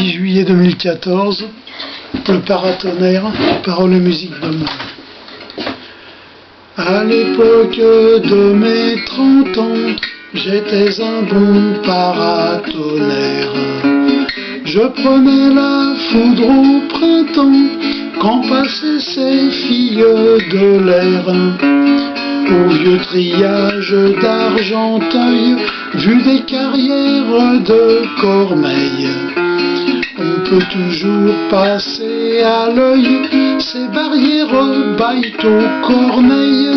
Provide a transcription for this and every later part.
6 juillet 2014, le paratonnerre, paroles et musique de Moore. À l'époque de mes 30 ans, j'étais un bon paratonnerre. Je prenais la foudre au printemps, quand passaient ces filles de l'air. Au vieux triage d'Argenteuil, vu des carrières de Cormeilles. On peut toujours passer à l'œil ces barrières Baïto-Corneille.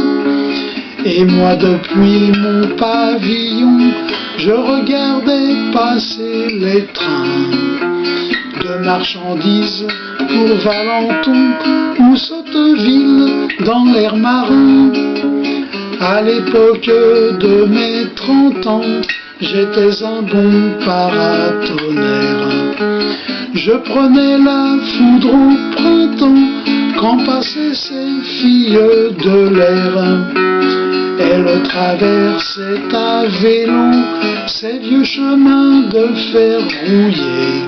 Et moi depuis mon pavillon, je regardais passer les trains de marchandises pour Valenton ou Sotteville dans l'air marin. À l'époque de mes 30 ans, j'étais un bon paratonnerre. Je prenais la foudre au printemps quand passaient ces filles de l'air. Elles traversaient à vélo ces vieux chemins de fer rouillés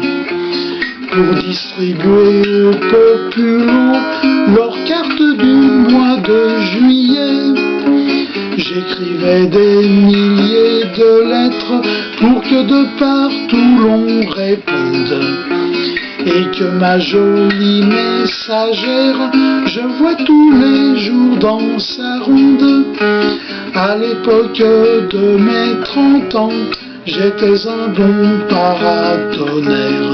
pour distribuer aux populos leurs cartes du mois de juillet. J'écrivais des milliers de lettres pour que de partout l'on réponde, et que ma jolie messagère je vois tous les jours dans sa ronde. À l'époque de mes 30 ans, j'étais un bon paratonnerre.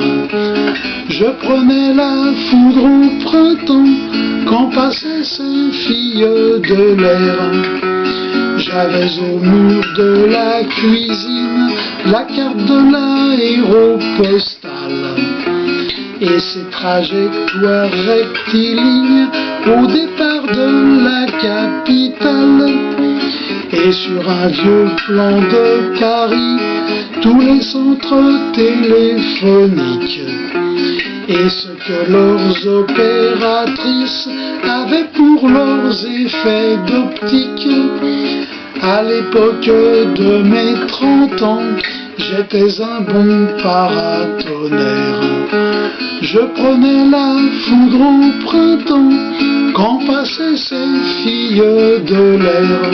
Je prenais la foudre au printemps quand passaient ces filles de l'air. J'avais au mur de la cuisine la carte de l'aéropostale et ses trajectoires rectilignes au départ de la capitale. Et sur un vieux plan de Paris, tous les centres téléphoniques et ce que leurs opératrices avaient pour leurs effets d'optique. À l'époque de mes 30 ans, j'étais un bon paratonnerre. Je prenais la foudre au printemps quand passaient ces filles de l'air.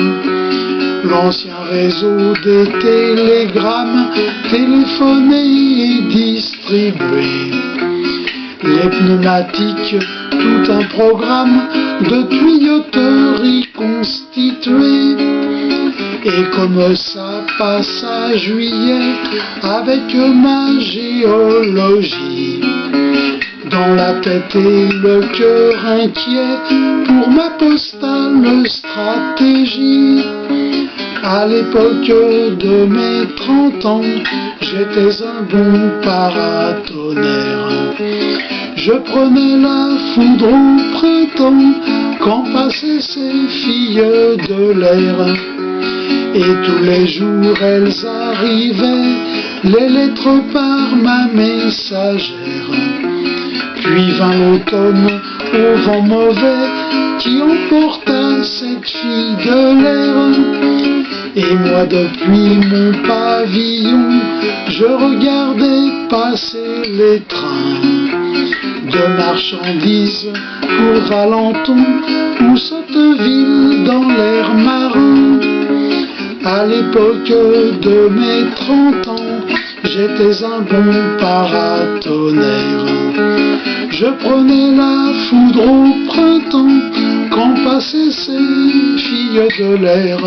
L'ancien réseau des télégrammes téléphonés et distribués. Les pneumatiques, tout un programme de tuyauterie constitué. Et comme ça passe à juillet avec ma géologie, dans la tête et le cœur inquiet pour ma postale stratégie. À l'époque de mes 30 ans, j'étais un bon paratonnerre. Je prenais la foudre au printemps quand passaient ces filles de l'air. Et tous les jours elles arrivaient, les lettres par ma messagère. Puis vint l'automne au vent mauvais qui emporta cette fille de l'air. Et moi depuis mon pavillon, je regardais passer les trains de marchandises pour Valenton ou Sotteville dans l'air marin. À l'époque de mes 30 ans, j'étais un bon paratonnerre. Je prenais la foudre au printemps quand passaient ces filles de l'air.